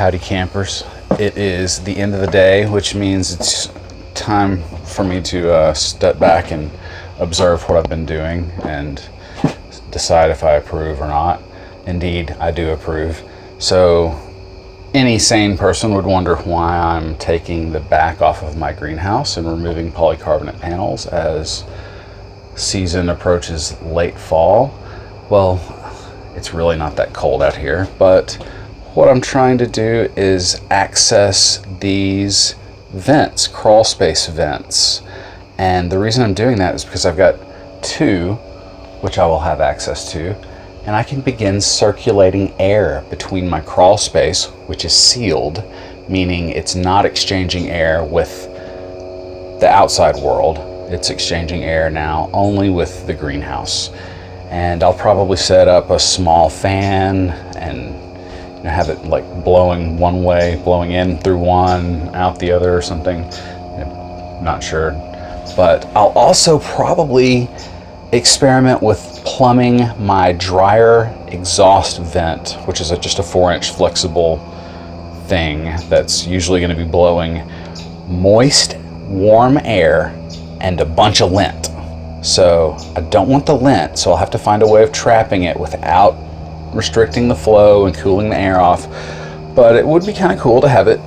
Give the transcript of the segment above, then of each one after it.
Howdy campers. It is the end of the day, which means it's time for me to step back and observe what I've been doing and decide if I approve or not. Indeed, I do approve. So any sane person would wonder why I'm taking the back off of my greenhouse and removing polycarbonate panels as season approaches late fall. Well, it's really not that cold out here, but what I'm trying to do is access these vents, crawl space vents. And the reason I'm doing that is because I've got two, which I will have access to, and I can begin circulating air between my crawl space, which is sealed, meaning it's not exchanging air with the outside world. It's exchanging air now only with the greenhouse. And I'll probably set up a small fan and have it like blowing one way, blowing in through one, out the other or something. Not sure. But I'll also probably experiment with plumbing my dryer exhaust vent, which is just a 4-inch flexible thing that's usually going to be blowing moist, warm air and a bunch of lint. So I don't want the lint, so I'll have to find a way of trapping it without restricting the flow and cooling the air off. But it would be kind of cool to have it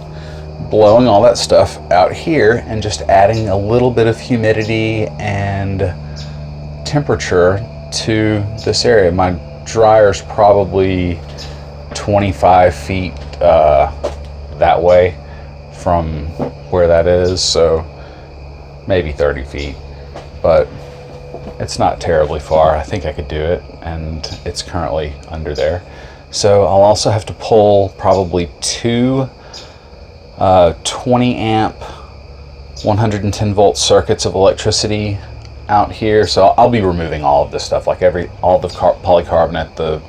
blowing all that stuff out here and just adding a little bit of humidity and temperature to this area. My dryer's probably 25 feet that way from where that is, so maybe 30 feet, but it's not terribly far. I think I could do it, and it's currently under there. So I'll also have to pull probably two 20 amp 110 volt circuits of electricity out here. So I'll be removing all of this stuff, like all the polycarbonate, the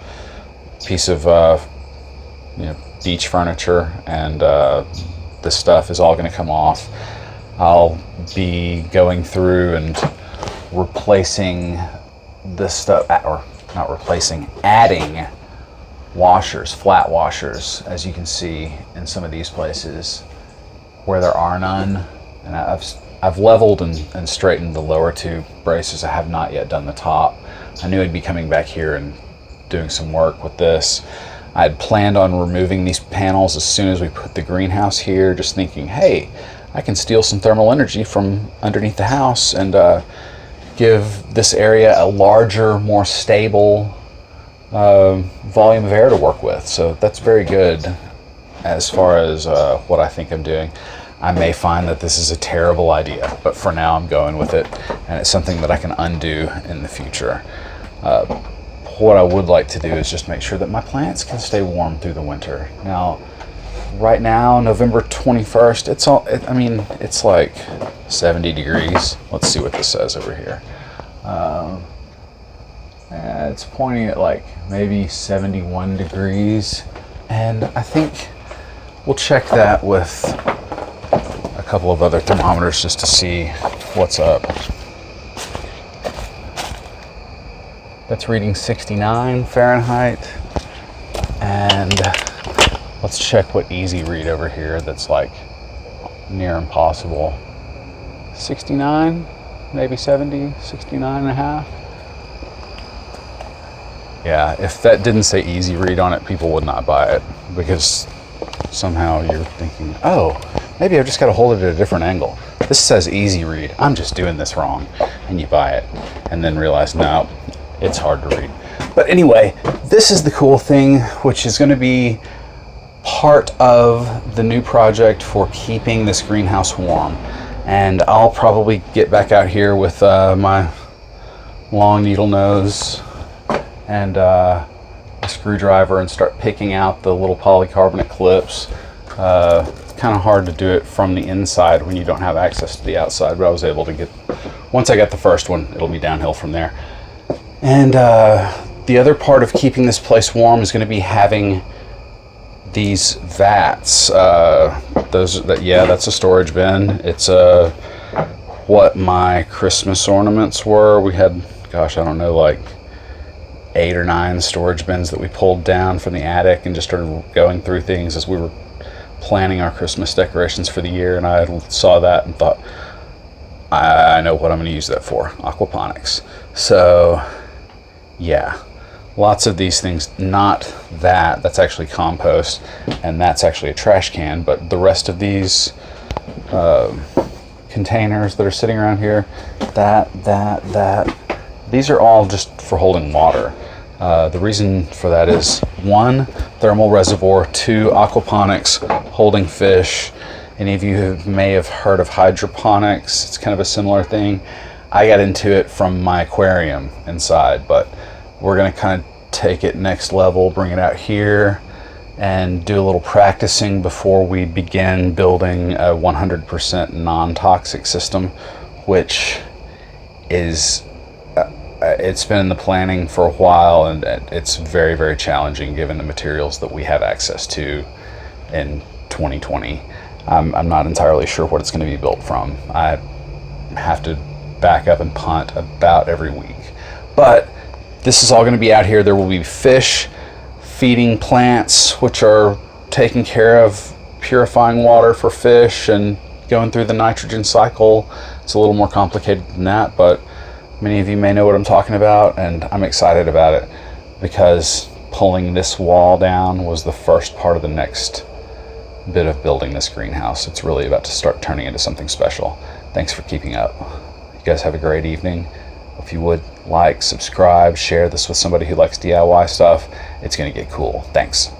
piece of beach furniture, and this stuff is all going to come off. I'll be going through and replacing this stuff, or not replacing, adding washers, flat washers, as you can see in some of these places where there are none. And I've leveled and straightened the lower two braces. I have not yet done the top. I knew I'd be coming back here and doing some work with this. I had planned on removing these panels as soon as we put the greenhouse here, just thinking, hey, I can steal some thermal energy from underneath the house and give this area a larger, more stable volume of air to work with. So that's very good as far as what I think I'm doing. I may find that this is a terrible idea, but for now I'm going with it, and it's something that I can undo in the future. What I would like to do is just make sure that my plants can stay warm through the winter. Now, right now, November 21st, it's like 70 degrees. Let's see what this says over here. It's pointing at like maybe 71 degrees. And I think we'll check that with a couple of other thermometers just to see what's up. That's reading 69 Fahrenheit. And let's check what easy read over here that's like near impossible. 69, maybe 70, 69 and a half. Yeah, if that didn't say easy read on it, people would not buy it, because somehow you're thinking, oh, maybe I've just got to hold it at a different angle. This says easy read. I'm just doing this wrong. And you buy it and then realize, no, it's hard to read. But anyway, this is the cool thing, which is going to be part of the new project for keeping this greenhouse warm. And I'll probably get back out here with my long needle nose and a screwdriver and start picking out the little polycarbonate clips. Kind of hard to do it from the inside when you don't have access to the outside, but I was able to get, once I got the first one, it'll be downhill from there. And the other part of keeping this place warm is going to be having these vats. That's a storage bin. It's what my Christmas ornaments were. We had, gosh, I don't know, like 8 or 9 storage bins that we pulled down from the attic and just started going through things as we were planning our Christmas decorations for the year, and I saw that and thought, I know what I'm going to use that for, aquaponics. So yeah, lots of these things. Not that's actually compost, and that's actually a trash can, but the rest of these containers that are sitting around here, these are all just for holding water. The reason for that is 1, thermal reservoir, 2, aquaponics, holding fish. Any of you may have heard of hydroponics. It's kind of a similar thing. I got into it from my aquarium inside, but we're going to kind of take it next level, bring it out here, and do a little practicing before we begin building a 100% non-toxic system, which is it's been in the planning for a while, and it's very, very challenging given the materials that we have access to in 2020. I'm not entirely sure what it's going to be built from. I have to back up and punt about every week. But this is all going to be out here. There will be fish feeding plants, which are taking care of purifying water for fish and going through the nitrogen cycle. It's a little more complicated than that, but many of you may know what I'm talking about, and I'm excited about it because pulling this wall down was the first part of the next bit of building this greenhouse. It's really about to start turning into something special. Thanks for keeping up. You guys have a great evening. If you would like, subscribe, share this with somebody who likes DIY stuff. It's going to get cool. Thanks.